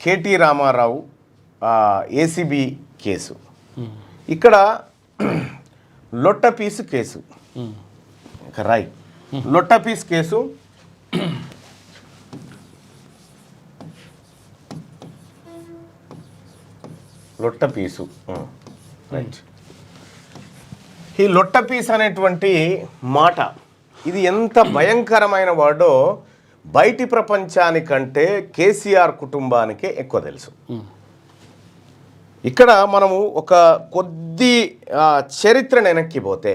KT Ramarao ACB case, ఇక్కడ లొట్టపీసు case, right, లొట్టపీస్ case లొట్టపీసు, right. ఈ లొట్టపీస్ అనేటువంటి మాట ఇది ఎంత భయంకరమైన వాడో బయటి ప్రపంచానికంటే కేసీఆర్ కుటుంబానికే ఎక్కువ తెలుసు. ఇక్కడ మనము ఒక కొద్ది చరిత్రను వెనక్కిపోతే,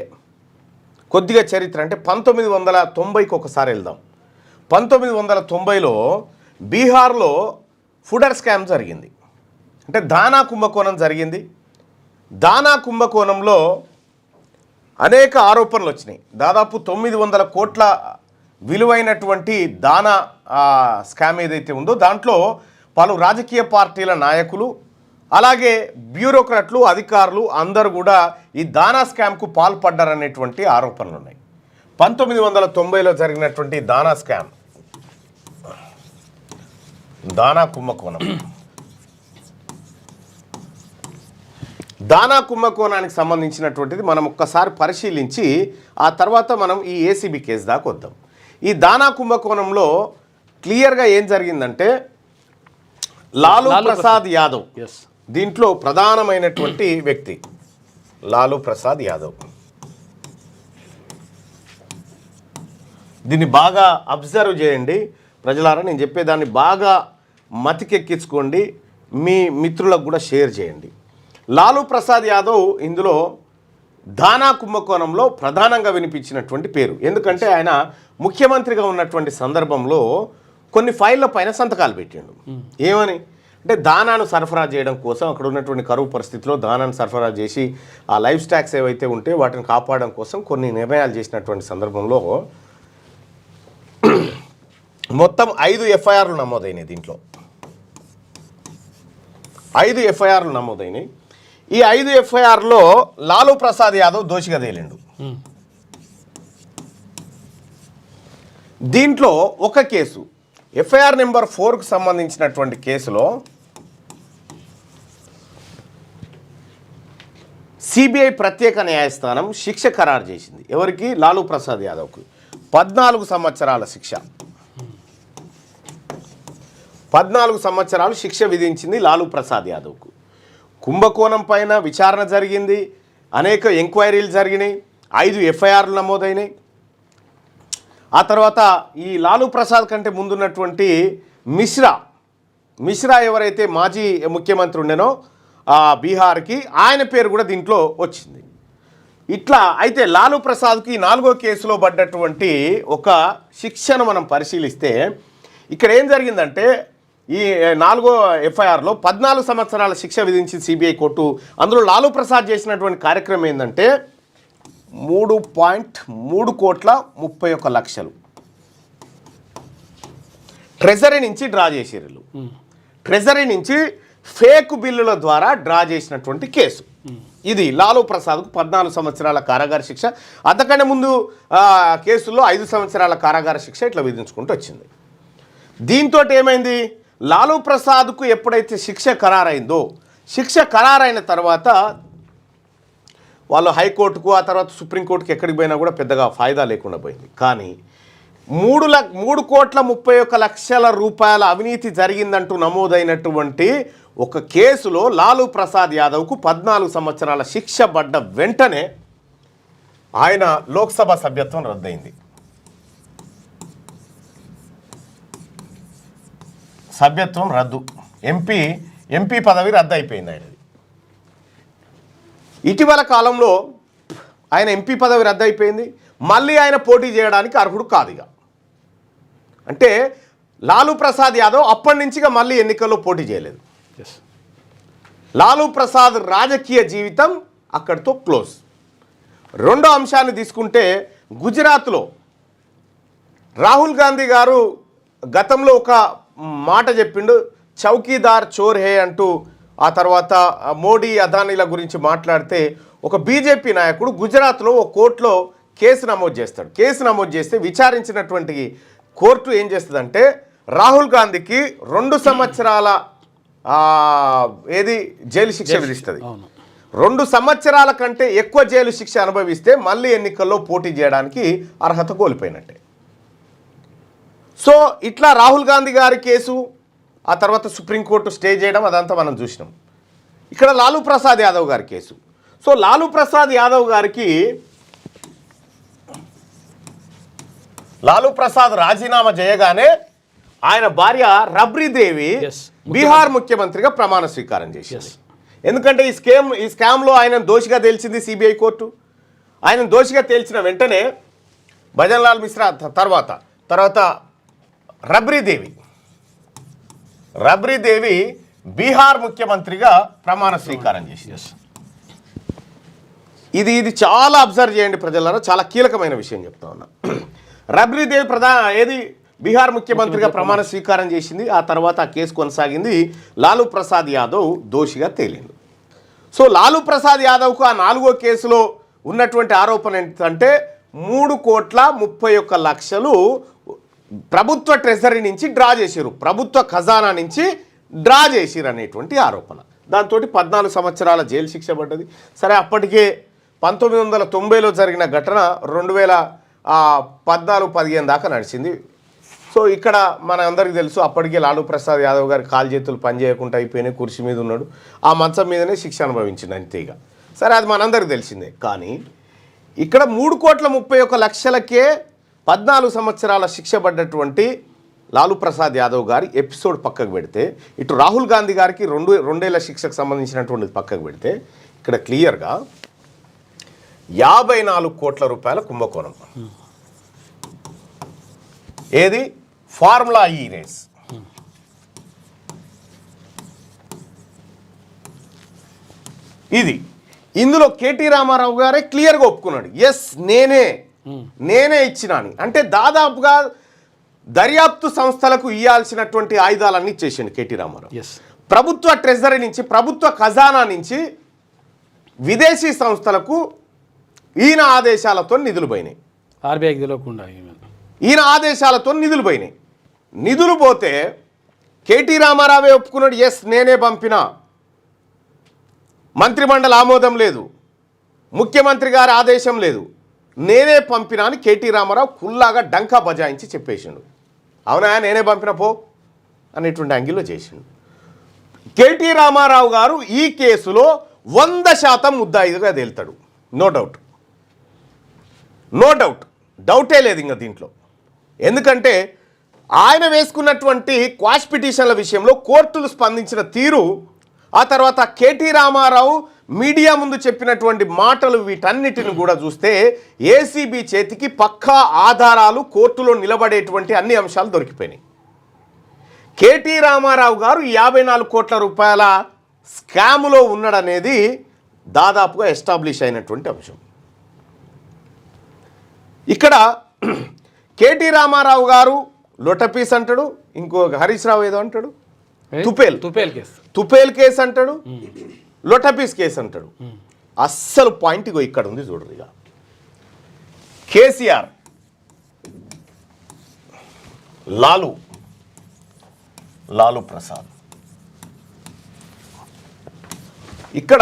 కొద్దిగా చరిత్ర అంటే 1990కి ఒకసారి వెళ్దాం. 1990లో బీహార్లో ఫుడర్ స్కామ్ జరిగింది, అంటే దానా కుంభకోణం జరిగింది. దానా కుంభకోణంలో అనేక ఆరోపణలు వచ్చినాయి. దాదాపు 900 కోట్ల విలువైనటువంటి దానా స్కామ్ ఏదైతే ఉందో దాంట్లో పలు రాజకీయ పార్టీల నాయకులు అలాగే బ్యూరోక్రాట్లు అధికారులు అందరూ కూడా ఈ దానా స్కామ్కు పాల్పడ్డారనేటువంటి ఆరోపణలు ఉన్నాయి. 1990లో జరిగినటువంటి దానా స్కామ్, దానా కుంభకోణం, దానా కుంభకోణానికి సంబంధించినటువంటిది మనం ఒక్కసారి పరిశీలించి ఆ తర్వాత మనం ఈ ఏసీబీ కేసు దాకా వద్దాం. ఈ దానా కుంభకోణంలో క్లియర్గా ఏం జరిగిందంటే లాలూ ప్రసాద్ యాదవ్ దీంట్లో ప్రధానమైనటువంటి వ్యక్తి. లాలూ ప్రసాద్ యాదవ్, దీన్ని బాగా అబ్జర్వ్ చేయండి ప్రజలారా, నేను చెప్పేదాన్ని బాగా మతికెక్కించుకోండి, మీ మిత్రులకు కూడా షేర్ చేయండి. లాలూ ప్రసాద్ యాదవ్ ఇందులో దానా కుంభకోణంలో ప్రధానంగా వినిపించినటువంటి పేరు. ఎందుకంటే ఆయన ముఖ్యమంత్రిగా ఉన్నటువంటి సందర్భంలో కొన్ని ఫైళ్ళ పైన సంతకాలు పెట్టిండు. ఏమని అంటే దానాను సరఫరా చేయడం కోసం, అక్కడ ఉన్నటువంటి కరువు పరిస్థితిలో దానాను సరఫరా చేసి ఆ లైఫ్ స్టాక్స్ ఏవైతే ఉంటే వాటిని కాపాడడం కోసం కొన్ని నిర్ణయాలు చేసినటువంటి సందర్భంలో మొత్తం 5 ఎఫ్ఐఆర్లు నమోదైనాయి. దీంట్లో 5 ఎఫ్ఐఆర్లు నమోదైనాయి. ఈ 5 ఎఫ్ఐఆర్లో లాలూ ప్రసాద్ యాదవ్ దోషిగా తేలిండు. దీంట్లో ఒక కేసు ఎఫ్ఐఆర్ నెంబర్ 4కు సంబంధించినటువంటి కేసులో సిబిఐ ప్రత్యేక న్యాయస్థానం శిక్ష ఖరారు చేసింది. ఎవరికి? లాలూ ప్రసాద్ యాదవ్కు 14 సంవత్సరాల శిక్ష. 14 సంవత్సరాలు శిక్ష విధించింది లాలూ ప్రసాద్ యాదవ్కు. కుంభకోణం పైన విచారణ జరిగింది, అనేక ఎంక్వైరీలు జరిగినాయి, 5 ఎఫ్ఐఆర్లు నమోదైనాయి. ఆ తర్వాత ఈ లాలూ ప్రసాద్ కంటే ముందున్నటువంటి మిశ్రా ఎవరైతే మాజీ ముఖ్యమంత్రి ఉండేనో బీహార్కి, ఆయన పేరు కూడా దీంట్లో వచ్చింది. ఇట్లా అయితే లాలూ ప్రసాద్కి 4వ కేసులో పడ్డటువంటి ఒక శిక్షను మనం పరిశీలిస్తే ఇక్కడ ఏం జరిగిందంటే ఈ 4వ ఎఫ్ఐఆర్లో 14 సంవత్సరాల శిక్ష విధించింది సిబిఐ కోర్టు. అందులో లాలూ ప్రసాద్ చేసినటువంటి కార్యక్రమం ఏంటంటే 3.331,00,000 ట్రెజరీ నుంచి డ్రా చేసేరు. ట్రెజరీ నుంచి ఫేక్ బిల్లుల ద్వారా డ్రా చేసినటువంటి కేసు ఇది. లాలూ ప్రసాద్కు 14 సంవత్సరాల కారాగార శిక్ష, అంతకంటే ముందు కేసుల్లో 5 సంవత్సరాల కారాగార శిక్ష ఇట్లా విధించుకుంటూ వచ్చింది. దీంతో ఏమైంది, లాలూ ప్రసాద్కు ఎప్పుడైతే శిక్ష ఖరారైందో, శిక్ష ఖరారైన తర్వాత వాళ్ళు హైకోర్టుకు ఆ తర్వాత సుప్రీంకోర్టుకు ఎక్కడికి పోయినా కూడా పెద్దగా ఫాయిదా లేకుండా పోయింది. కానీ 3,31,00,000 రూపాయల అవినీతి జరిగిందంటూ నమోదైనటువంటి ఒక కేసులో లాలూ ప్రసాద్ యాదవ్కు 14 సంవత్సరాల శిక్ష పడ్డ వెంటనే ఆయన లోక్సభ సభ్యత్వం రద్దయింది. సభ్యత్వం రద్దు, ఎంపీ పదవి రద్దు అయిపోయింది ఆయనది. ఇటీవల కాలంలో ఆయన ఎంపీ పదవి రద్దు అయిపోయింది, మళ్ళీ ఆయన పోటీ చేయడానికి అర్హుడు కాదుగా. అంటే లాలూ ప్రసాద్ యాదవ్ అప్పటి నుంచిగా మళ్ళీ ఎన్నికల్లో పోటీ చేయలేదు. లాలూ ప్రసాద్ రాజకీయ జీవితం అక్కడితో క్లోజ్. రెండో అంశాన్ని తీసుకుంటే గుజరాత్లో రాహుల్ గాంధీ గారు గతంలో ఒక మాట చెప్పిండు, చౌకీదార్ చోర్ హే అంటూ. ఆ తర్వాత మోడీ అదానీల గురించి మాట్లాడితే ఒక బీజేపీ నాయకుడు గుజరాత్లో ఒక కోర్టులో కేసు నమోదు చేస్తాడు. కేసు నమోదు చేస్తే విచారించినటువంటి కోర్టు ఏం చేస్తుందంటే రాహుల్ గాంధీకి 2 సంవత్సరాల ఏది జైలు శిక్ష విధిస్తుంది. 2 సంవత్సరాల కంటే ఎక్కువ జైలు శిక్ష అనుభవిస్తే మళ్ళీ ఎన్నికల్లో పోటీ చేయడానికి అర్హత కోల్పోయినట్టే. సో ఇట్లా రాహుల్ గాంధీ గారి కేసు ఆ తర్వాత సుప్రీంకోర్టు స్టే చేయడం అదంతా మనం చూసినాం. ఇక్కడ లాలూ ప్రసాద్ యాదవ్ గారి కేసు. సో లాలూ ప్రసాద్ యాదవ్ గారికి లాలూ ప్రసాద్ రాజీనామా చేయగానే ఆయన భార్య రబ్రీదేవి బీహార్ ముఖ్యమంత్రిగా ప్రమాణ స్వీకారం చేసింది. ఎందుకంటే ఈ స్కామ్లో ఆయన దోషిగా తేల్చింది సిబిఐ కోర్టు. ఆయన దోషిగా తేల్చిన వెంటనే భజన్లాల్ మిశ్రా తర్వాత రబ్రీదేవి బీహార్ ముఖ్యమంత్రిగా ప్రమాణ స్వీకారం చేసింది. ఇది చాలా అబ్జర్వ్ చేయండి ప్రజలారా, చాలా కీలకమైన విషయం చెప్తా ఉన్నా. రబ్రీదేవి బీహార్ ముఖ్యమంత్రిగా ప్రమాణ స్వీకారం చేసింది. ఆ తర్వాత ఆ కేసు కొనసాగింది. లాలూ ప్రసాద్ యాదవ్ దోషిగా తేలింది. సో లాలూ ప్రసాద్ యాదవ్కు ఆ 4వ కేసులో ఉన్నటువంటి ఆరోపణ ఏంటంటే 3,31,00,000 ప్రభుత్వ ట్రెజరీ నుంచి డ్రా చేశారు, ప్రభుత్వ ఖజానా నుంచి డ్రా చేసిరు అనేటువంటి ఆరోపణ. దాంతో 14 సంవత్సరాల జైలు శిక్ష పడ్డది. సరే, అప్పటికే 1990లో జరిగిన ఘటన 2014-15 దాకా నడిచింది. సో ఇక్కడ మన అందరికీ తెలుసు, అప్పటికే లాలూ ప్రసాద్ యాదవ్ గారి కాలు చేతులు పనిచేయకుండా అయిపోయినాయి, కుర్చీ మీద ఉన్నాడు, ఆ మంచం మీదనే శిక్ష అనుభవించింది అంతేగా. సరే, అది మనందరికీ తెలిసిందే. కానీ ఇక్కడ 3,31,00,000కే 14 సంవత్సరాల శిక్ష పడ్డటువంటి లాలూ ప్రసాద్ యాదవ్ గారి ఎపిసోడ్ పక్కకు పెడితే, ఇటు రాహుల్ గాంధీ గారికి 2 ఏళ్ల శిక్షకు సంబంధించినటువంటిది పక్కకు పెడితే, ఇక్కడ క్లియర్గా 54 కోట్ల రూపాయల కుంభకోణం. ఏది? ఫార్ములా ఈ రేస్. ఇందులో కేటీ రామారావు గారే క్లియర్గా ఒప్పుకున్నాడు, ఎస్ నేనే ఇచ్చినాని. అంటే దాదాపుగా దర్యాప్తు సంస్థలకు ఇవ్వాల్సినటువంటి ఆయుధాలన్నీ ఇచ్చేసిండు కేటీ రామారావు. ప్రభుత్వ ట్రెజరీ నుంచి, ప్రభుత్వ ఖజానా నుంచి విదేశీ సంస్థలకు ఈయన ఆదేశాలతో నిధులు పోయినాయి. ఆర్బీఐకి తెలియకుండా ఈయన ఆదేశాలతో నిధులు పోయినాయి. నిధులు పోతే కేటీ రామారావే ఒప్పుకున్నాడు, ఎస్ నేనే పంపినా, మంత్రిమండలి ఆమోదం లేదు, ముఖ్యమంత్రి గారి ఆదేశం లేదు, నేనే పంపినా అని కేటీ రామారావు కుల్లాగా డంకా బజాయించి చెప్పేసిండు. అవునా, నేనే పంపిన పో అనేటువంటి యాంగిల్లో చేసిండు. కేటీ రామారావు గారు ఈ కేసులో 100% ముద్దాయిగా తేలుతాడు. నో డౌట్, డౌటే లేదు ఇంకా దీంట్లో. ఎందుకంటే ఆయన వేసుకున్నటువంటి క్వాష్ పిటిషన్ల విషయంలో కోర్టులు స్పందించిన తీరు, ఆ తర్వాత కేటీ రామారావు మీడియా ముందు చెప్పినటువంటి మాటలు, వీటన్నిటిని కూడా చూస్తే ఏసీబీ చేతికి పక్కా ఆధారాలు, కోర్టులో నిలబడేటువంటి అన్ని అంశాలు దొరికిపోయినాయి. కేటీ రామారావు గారు 54 కోట్ల రూపాయల స్కాములో ఉన్నాడనేది దాదాపుగా ఎస్టాబ్లిష్ అయినటువంటి అంశం. ఇక్కడ కేటీ రామారావు గారు లొటపీస్ అంటాడు, ఇంకో హరీష్ రావు ఏదో అంటాడు, తుపేల్ కేసు అంటాడు, లొటపీస్ కేసు అంటాడు. అస్సలు పాయింట్ ఇగో ఇక్కడ ఉంది చూడరు. ఇక కేసీఆర్, లాలూ ప్రసాద్, ఇక్కడ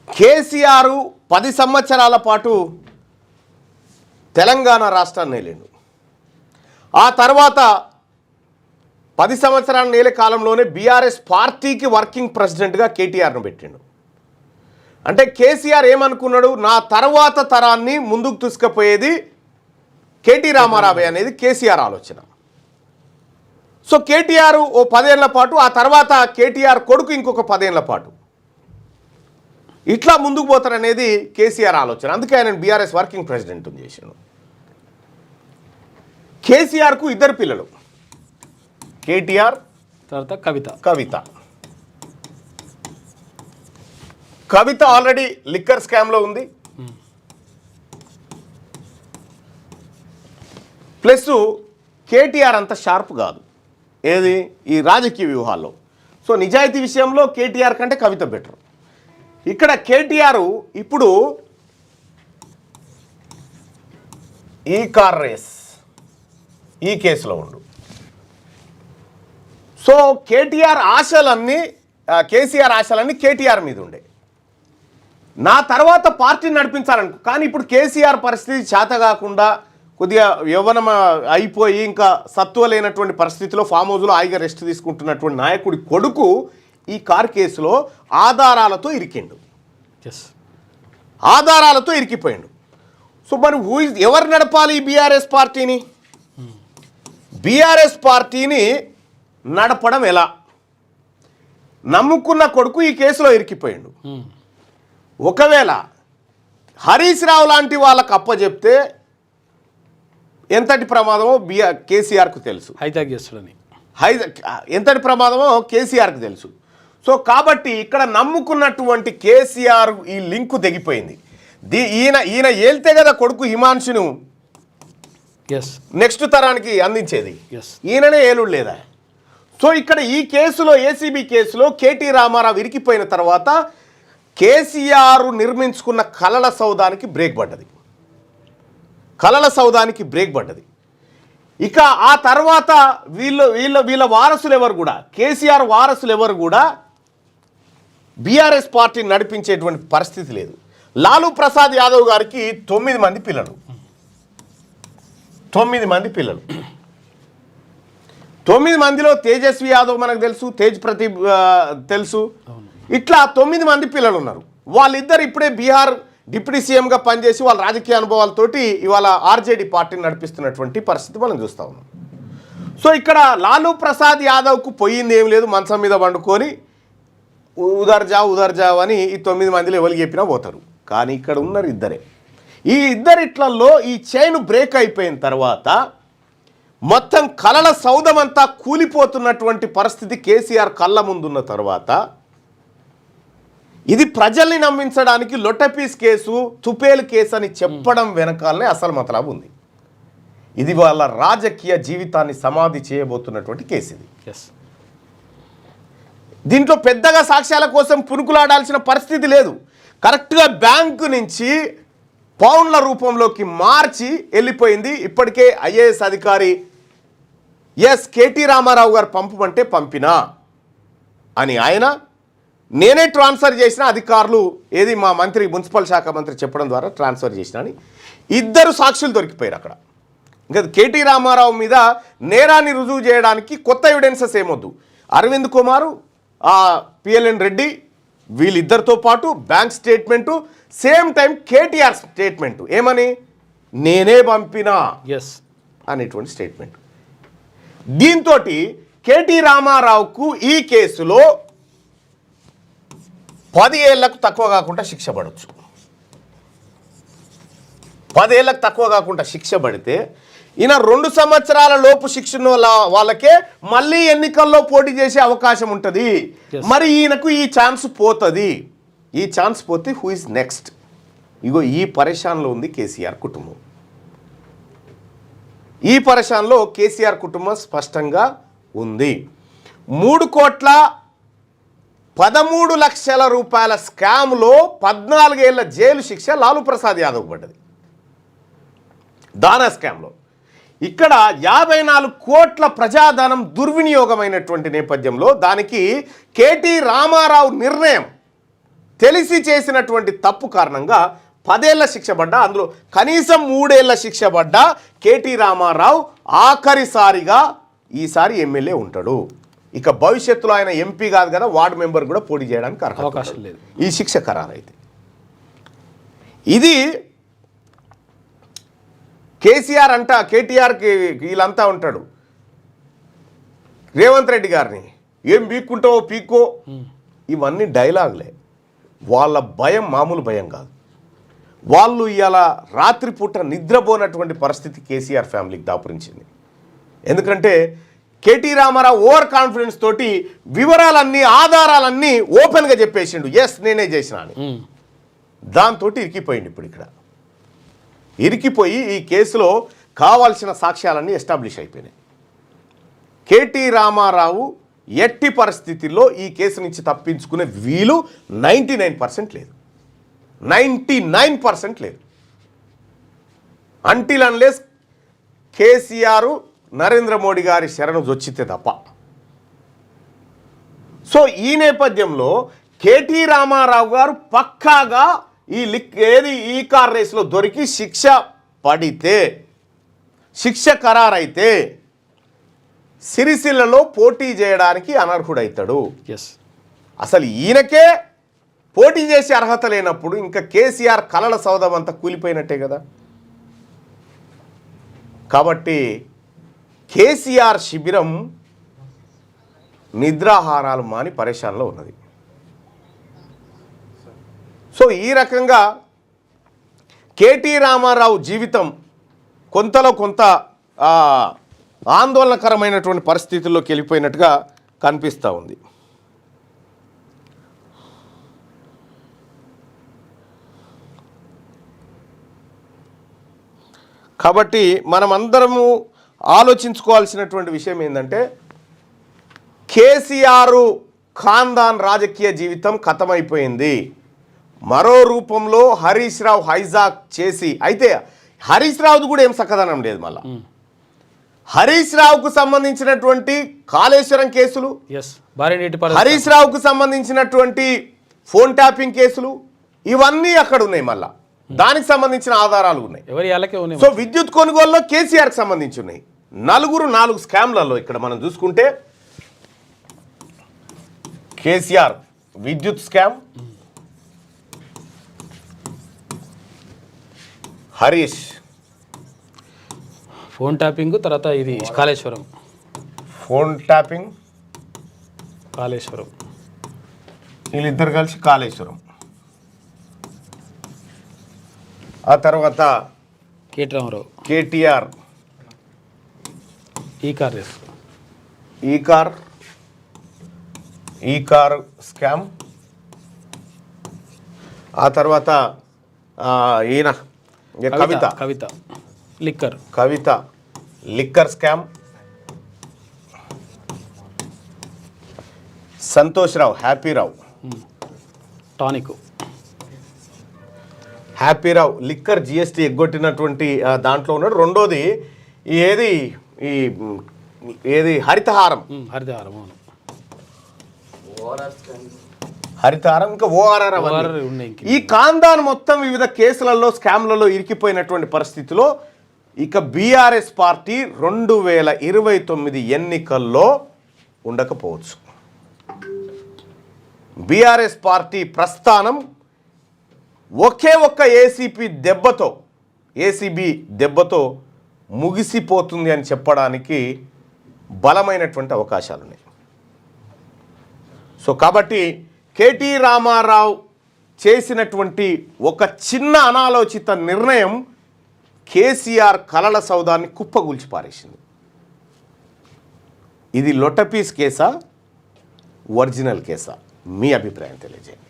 కేసీఆర్ 10 సంవత్సరాల పాటు తెలంగాణ రాష్ట్రాన్ని నేలేడు. ఆ తర్వాత 10 సంవత్సరాల నేల కాలంలోనే బీఆర్ఎస్ పార్టీకి వర్కింగ్ ప్రెసిడెంట్గా కేటీఆర్ను పెట్టిండు. అంటే కేసీఆర్ ఏమనుకున్నాడు, నా తర్వాత తరాన్ని ముందుకు తీసుకుపోయేది కేటీ రామారావే అనేది కేసీఆర్ ఆలోచన. సో కేటీఆర్ ఓ 10 ఏళ్ల పాటు, ఆ తర్వాత కేటీఆర్ కొడుకు ఇంకొక 10 ఏళ్ల పాటు ఇట్లా ముందుకు పోతారనేది కేసీఆర్ ఆలోచన. అందుకే ఆయన బీఆర్ఎస్ వర్కింగ్ ప్రెసిడెంట్ చేశాడు. కేసీఆర్కు 2 పిల్లలు, కేటీఆర్ తర్వాత కవిత ఆల్రెడీ లిక్కర్ స్కామ్లో ఉంది. ప్లస్ కేటీఆర్ అంత షార్ప్ కాదు ఏది ఈ రాజకీయ వ్యూహాల్లో. సో నిజాయితీ విషయంలో కేటీఆర్ కంటే కవిత బెటర్. ఇక్కడ కేటీఆర్ ఇప్పుడు ఈ కార్ రేస్ ఈ కేసులో ఉండు. సో కేటీఆర్ ఆశలన్నీ కేసీఆర్ ఆశలన్నీ కేటీఆర్ మీద ఉండే. నా తర్వాత పార్టీని నడిపించాలనుకో, కానీ ఇప్పుడు కేసీఆర్ పరిస్థితి చేత కాకుండా కొద్దిగా యవ్వనం అయిపోయి ఇంకా సత్వ లేనటువంటి పరిస్థితిలో ఫామ్ హౌస్లో హాయిగా రెస్ట్ తీసుకుంటున్నటువంటి నాయకుడి కొడుకు ఈ కార్ కేసులో ఆధారాలతో ఇరికిండు, ఆధారాలతో ఇరికిపోయిండు. సో మరి ఎవరు నడపాలి ఈ బీఆర్ఎస్ పార్టీని? బీఆర్ఎస్ పార్టీని నడపడం ఎలా? నమ్ముకున్న కొడుకు ఈ కేసులో ఇరికిపోయిండు. ఒకవేళ హరీష్ రావు లాంటి వాళ్ళకు అప్పచెప్తే ఎంతటి ప్రమాదమో కేసీఆర్కు తెలుసు. హైజాక్ చేస్తాడని ఎంతటి ప్రమాదమో కేసీఆర్కు తెలుసు. సో కాబట్టి ఇక్కడ నమ్ముకున్నటువంటి కేసీఆర్ ఈ లింకు తెగిపోయింది. ఈయన ఏళ్తే కదా కొడుకు హిమాంశును నెక్స్ట్ తరానికి అందించేది, ఈయననే ఏలుడు లేదా? సో ఇక్కడ ఈ కేసులో ఏసీబీ కేసులో కేటీ రామారావు ఇరికిపోయిన తర్వాత కేసీఆర్ నిర్మించుకున్న కలల సౌదానికి బ్రేక్ పడ్డది, కలల సౌదానికి బ్రేక్ పడ్డది. ఇక ఆ తర్వాత వీళ్ళ వారసులు ఎవరు కూడా, కేసీఆర్ వారసులు ఎవరు కూడా బీఆర్ఎస్ పార్టీని నడిపించేటువంటి పరిస్థితి లేదు. లాలూ ప్రసాద్ యాదవ్ గారికి 9 మంది పిల్లలు, 9 మంది పిల్లలు. 9 మందిలో తేజస్వి యాదవ్ మనకు తెలుసు, తేజ్ ప్రదీప్ తెలుసు, ఇట్లా 9 మంది పిల్లలు ఉన్నారు. వాళ్ళిద్దరు ఇప్పుడే బీహార్ డిప్యూటీ సీఎంగా పనిచేసి వాళ్ళ రాజకీయ అనుభవాలతోటి ఇవాళ ఆర్జేడీ పార్టీని నడిపిస్తున్నటువంటి పరిస్థితి మనం చూస్తూ ఉన్నాం. సో ఇక్కడ లాలూ ప్రసాద్ యాదవ్కు పోయింది ఏం లేదు, మంచం మీద వండుకొని ఉదర్జావ్ అని ఈ 9 మందిలో ఎవరికి చెప్పినా పోతారు. కానీ ఇక్కడ ఉన్నారు ఇద్దరే. ఈ ఇద్దరిట్లలో ఈ చైన్ బ్రేక్ అయిపోయిన తర్వాత మొత్తం కలల సౌధమంతా కూలిపోతున్నటువంటి పరిస్థితి కేసీఆర్ కళ్ళ ముందున్న తర్వాత ఇది ప్రజల్ని నమ్మించడానికి లొట్టపీస్ కేసు, తుపేల్ కేసు అని చెప్పడం వెనకాలనే అసలు మతలబు ఉంది. ఇది వాళ్ళ రాజకీయ జీవితాన్ని సమాధి చేయబోతున్నటువంటి కేసు ఇది. దీంట్లో పెద్దగా సాక్ష్యాల కోసం పునుకులాడాల్సిన పరిస్థితి లేదు. కరెక్ట్గా బ్యాంకు నుంచి పౌండ్ల రూపంలోకి మార్చి వెళ్ళిపోయింది. ఇప్పటికే ఐఏఎస్ అధికారి కేటీ రామారావు గారు పంపమంటే పంపినా అని ఆయన, నేనే ట్రాన్స్ఫర్ చేసిన అధికారులు ఏది మా మంత్రి మున్సిపల్ శాఖ మంత్రి చెప్పడం ద్వారా ట్రాన్స్ఫర్ చేసిన అని ఇద్దరు సాక్షులు దొరికిపోయారు అక్కడ. ఇంకా కేటీ రామారావు మీద నేరాన్ని రుజువు చేయడానికి కొత్త ఎవిడెన్సెస్ ఏమొద్దు. అరవింద్ కుమారు, పిఎల్ఎన్ రెడ్డి వీళ్ళిద్దరితో పాటు bank statement, same time KTR statement ఏమని, నేనే పంపినా అనేటువంటి స్టేట్మెంట్. దీంతో కేటీ రామారావుకు ఈ కేసులో 10 ఏళ్లకు తక్కువ కాకుండా శిక్ష పడవచ్చు. 10 ఏళ్లకు తక్కువ కాకుండా శిక్ష పడితే ఈయన 2 సంవత్సరాల లోపు శిక్షణ వాళ్ళకే మళ్ళీ ఎన్నికల్లో పోటీ చేసే అవకాశం ఉంటుంది. మరి ఈయనకు ఈ ఛాన్స్ పోతుంది. ఈ ఛాన్స్ పోతే హూ ఇస్ నెక్స్ట్? ఇగో ఈ పరేషాన్లో ఉంది కేసీఆర్ కుటుంబం. ఈ పరేషాన్లో కేసీఆర్ కుటుంబం స్పష్టంగా ఉంది. 3,13,00,000 రూపాయల స్కామ్లో 14 ఏళ్ల జైలు శిక్ష లాలూ ప్రసాద్ యాదవ్ పడ్డది దానా స్కామ్లో. ఇక్కడ 54 కోట్ల ప్రజాధనం దుర్వినియోగమైనటువంటి నేపథ్యంలో దానికి కేటీ రామారావు నిర్ణయం తెలిసి చేసినటువంటి తప్పు కారణంగా 10 ఏళ్ల శిక్ష పడ్డా, అందులో కనీసం 3 ఏళ్ల శిక్ష పడ్డా కేటీ రామారావు ఆఖరిసారిగా ఈసారి ఎమ్మెల్యే ఉంటాడు. ఇక భవిష్యత్తులో ఆయన ఎంపీ కాదు కదా, వార్డు మెంబర్ కూడా పోటీ చేయడానికి అవకాశం లేదు ఈ శిక్ష ఖరారైతే. ఇది కేసీఆర్ కేటీఆర్కి వీళ్ళంతా ఉంటాడు, రేవంత్ రెడ్డి గారిని ఏం పీక్కుంటావో పీక్కో, ఇవన్నీ డైలాగులే. వాళ్ళ భయం మామూలు భయం కాదు. వాళ్ళు ఇవాళ రాత్రిపూట నిద్రపోనటువంటి పరిస్థితి కేసీఆర్ ఫ్యామిలీకి దాపురించింది. ఎందుకంటే కేటీ రామారావు ఓవర్ కాన్ఫిడెన్స్ తోటి వివరాలన్నీ ఆధారాలన్నీ ఓపెన్గా చెప్పేసిండు, నేనే చేసిన అని. దాంతో ఇరికిపోయింది. ఇప్పుడు ఇక్కడ ఇరికిపోయి ఈ కేసులో కావాల్సిన సాక్ష్యాలన్నీ ఎస్టాబ్లిష్ అయిపోయినాయి. కేటీ రామారావు ఎట్టి పరిస్థితుల్లో ఈ కేసు నుంచి తప్పించుకునే వీలు 99% లేదు, 99% లేదు. అంటిల్ అన్లెస్ కేసీఆర్ నరేంద్ర మోడీ గారి శరణు జొచ్చితే తప్ప సో ఈ నేపథ్యంలో కేటీ రామారావు గారు పక్కాగా ఈ కార్ రేసులో దొరికి శిక్ష పడితే, శిక్ష ఖరారైతే సిరిసిల్లలో పోటీ చేయడానికి అనర్హుడవుతాడు. అసలు ఈయనకే పోటీ చేసే అర్హత లేనప్పుడు ఇంకా కేసీఆర్ కలల సౌధం అంతా కూలిపోయినట్టే కదా. కాబట్టి కేసీఆర్ శిబిరం నిద్రాహారాలు మాని పరేషాన్లో ఉన్నది. సో ఈ రకంగా కేటీ రామారావు జీవితం కొంతలో కొంత ఆందోళనకరమైనటువంటి పరిస్థితుల్లోకి వెళ్ళిపోయినట్టుగా కనిపిస్తూ ఉంది. కాబట్టి మనమందరము ఆలోచించుకోవాల్సినటువంటి విషయం ఏంటంటే కేసీఆర్ ఖాందాన్ రాజకీయ జీవితం ఖతమైపోయింది. మరో రూపంలో హరీష్ రావు హైజాక్ చేసి, అయితే హరీష్ రావుది కూడా ఏం సక్కదనం లేదు. మళ్ళా హరీష్ రావుకు సంబంధించినటువంటి కాళేశ్వరం కేసులు, హరీష్ రావుకు సంబంధించినటువంటి ఫోన్ ట్యాపింగ్ కేసులు ఇవన్నీ అక్కడ ఉన్నాయి. మళ్ళా దానికి సంబంధించిన ఆధారాలు ఉన్నాయి. సో విద్యుత్ కొనుగోలులో కేసీఆర్కి సంబంధించి ఉన్నాయి. 4 స్కామ్లలో ఇక్కడ మనం చూసుకుంటే కేసీఆర్ విద్యుత్ స్కామ్, హరీష్ ఫోన్ ట్యాపింగ్, తర్వాత ఇది కాళేశ్వరం ఫోన్ ట్యాపింగ్, కాళేశ్వరం వీళ్ళిద్దరు కలిసి కాళేశ్వరం. ఆ తర్వాత కేటీ రామారావు కేటీఆర్ ఈ కార్ స్కామ్. ఆ తర్వాత ఈయన కవిత లిక్కర్ స్కామ్. సంతోష్ రావు హ్యాపీరావు లిక్కర్ జిఎస్టీ ఎగ్గొట్టినటువంటి దాంట్లో ఉన్నాడు. రెండోది ఏది హరితహారం, ఇంకా ఓఆర్ఆర్. ఈ ఖాందాన్ మొత్తం వివిధ కేసులలో స్కామ్లలో ఇరికిపోయినటువంటి పరిస్థితిలో ఇక బీఆర్ఎస్ పార్టీ 2029 ఎన్నికల్లో ఉండకపోవచ్చు. బీఆర్ఎస్ పార్టీ ప్రస్థానం ఒకే ఒక్క ఏసీబీ దెబ్బతో ముగిసిపోతుంది అని చెప్పడానికి బలమైనటువంటి అవకాశాలు ఉన్నాయి. సో కాబట్టి కేటీ రామారావు చేసినటువంటి ఒక చిన్న అనాలోచిత నిర్ణయం కేసీఆర్ కలల సౌదాన్ని కుప్పగూల్చి పారేసింది. ఇది లొట్టపీస్ కేసా, ఒరిజినల్ కేసా? మీ అభిప్రాయం తెలియజేయండి.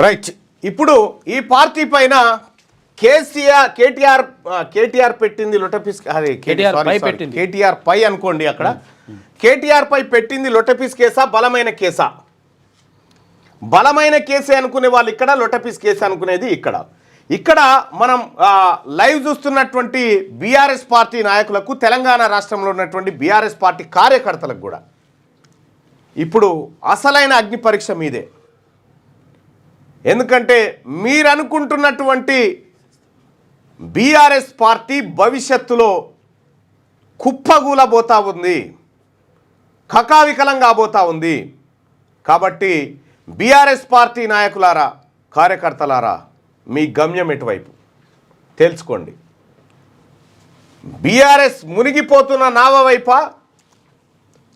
రైట్. ఇప్పుడు ఈ పార్టీ పైన కేటీఆర్ పెట్టింది లొట్టపీస్, కేటీఆర్ పై అనుకోండి, అక్కడ కేటీఆర్ పై పెట్టింది లొట్టపీస్ కేసా, బలమైన కేసా? బలమైన కేసే అనుకునే వాళ్ళు ఇక్కడ, లొట్టపీస్ కేసు అనుకునేది ఇక్కడ. ఇక్కడ మనం లైవ్ చూస్తున్నటువంటి బీఆర్ఎస్ పార్టీ నాయకులకు, తెలంగాణ రాష్ట్రంలో ఉన్నటువంటి బీఆర్ఎస్ పార్టీ కార్యకర్తలకు కూడా ఇప్పుడు అసలైన అగ్ని పరీక్ష మీదే. ఎందుకంటే మీరు అనుకుంటున్నటువంటి బీఆర్ఎస్ పార్టీ భవిష్యత్తులో కుప్పగూలబోతా ఉంది, కకావికలం కాబోతా ఉంది. కాబట్టి బీఆర్ఎస్ పార్టీ నాయకులారా, కార్యకర్తలారా, మీ గమ్యం ఎటువైపు తెలుసుకోండి. బీఆర్ఎస్ మునిగిపోతున్న నావ వైపా,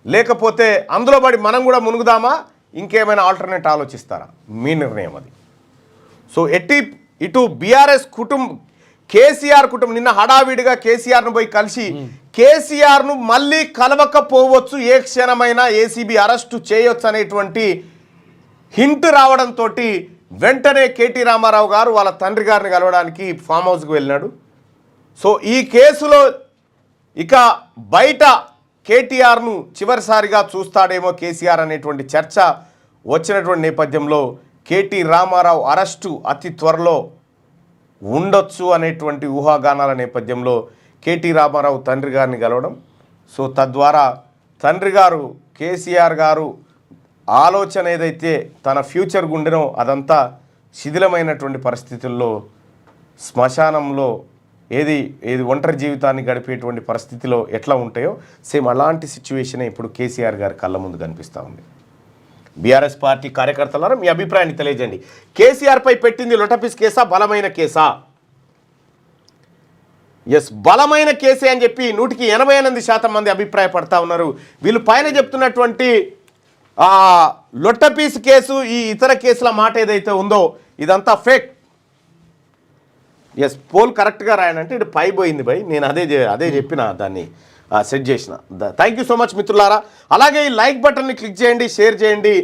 లేకపోతే అందులో పడి మనం కూడా మునుగుదామా, ఇంకేమైనా ఆల్టర్నేట్ ఆలోచిస్తారా? మీ నిర్ణయం అది. సో ఇటు బీఆర్ఎస్ కేసీఆర్ కుటుంబం నిన్న హడావిడిగా కేసీఆర్ను పోయి కలిసి కేసీఆర్ను మళ్ళీ కలవకపోవచ్చు, ఏ క్షణమైనా ఏసీబీ అరెస్టు చేయొచ్చు అనేటువంటి హింట్ రావడంతో వెంటనే కేటీ రామారావు గారు వాళ్ళ తండ్రి గారిని కలవడానికి ఫామ్ హౌస్కి వెళ్ళినాడు. సో ఈ కేసులో ఇక బయట కేటీఆర్ను చివరిసారిగా చూస్తాడేమో కేసీఆర్ అనేటువంటి చర్చ వచ్చినటువంటి నేపథ్యంలో కేటీ రామారావు అరెస్టు అతి త్వరలో ఉండొచ్చు అనేటువంటి ఊహాగానాల నేపథ్యంలో కేటీ రామారావు తండ్రి గారిని కలవడం. సో తద్వారా తండ్రి గారు కేసీఆర్ గారు ఆలోచన ఏదైతే తన ఫ్యూచర్ గుండెనో అదంతా శిథిలమైనటువంటి పరిస్థితుల్లో శ్మశానంలో ఏది ఒంటరి జీవితాన్ని గడిపేటువంటి పరిస్థితిలో ఎట్లా ఉంటాయో సేమ్ అలాంటి సిచ్యువేషనే ఇప్పుడు కేసీఆర్ గారి కళ్ళ ముందు కనిపిస్తూ ఉంది. బీఆర్ఎస్ పార్టీ కార్యకర్తలారా మీ అభిప్రాయాన్ని తెలియజేయండి. కేసీఆర్పై పెట్టింది లొటపీస్ కేసా, బలమైన కేసా? ఎస్, బలమైన కేసే అని చెప్పి 188% మంది అభిప్రాయపడతా ఉన్నారు. వీళ్ళు పైన చెప్తున్నటువంటి లొట్టపీస్ కేసు, ఈ ఇతర కేసుల మాట ఏదైతే ఉందో ఇదంతా ఫేక్. ఎస్, పోల్ కరెక్ట్గా రాయనంటే ఇటు పై పోయింది భయ్, నేను అదే చెప్పిన, దాన్ని సెట్ చేసిన. థ్యాంక్ యూ సో మచ్ మిత్రులారా. అలాగే ఈ లైక్ బటన్ని క్లిక్ చేయండి, షేర్ చేయండి.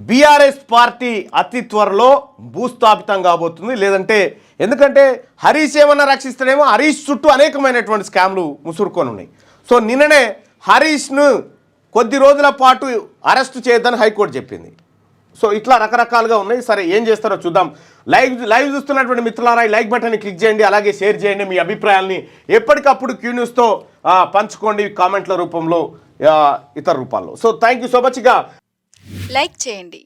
బీఆర్ఎస్ పార్టీ అతి త్వరలో భూస్థాపితం కాబోతుంది. లేదంటే ఎందుకంటే హరీష్ ఏమన్నా రక్షిస్తాడేమో, హరీష్ చుట్టూ అనేకమైనటువంటి స్కామ్లు ముసురుకొని ఉన్నాయి. సో నిన్ననే హరీష్ను కొద్ది రోజుల పాటు అరెస్ట్ చేయొద్దని హైకోర్టు చెప్పింది. సో ఇట్లా రకరకాలుగా ఉన్నాయి. సరే ఏం చేస్తారో చూద్దాం. లైవ్ చూస్తున్నటువంటి మిత్రులారా ఈ లైక్ బటన్ని క్లిక్ చేయండి, అలాగే షేర్ చేయండి. మీ అభిప్రాయాల్ని ఎప్పటికప్పుడు క్యూ న్యూస్తో పంచుకోండి, కామెంట్ల రూపంలో, ఇతర రూపాల్లో. సో థ్యాంక్ యూ సో మచ్గా లైక్ చేయండి.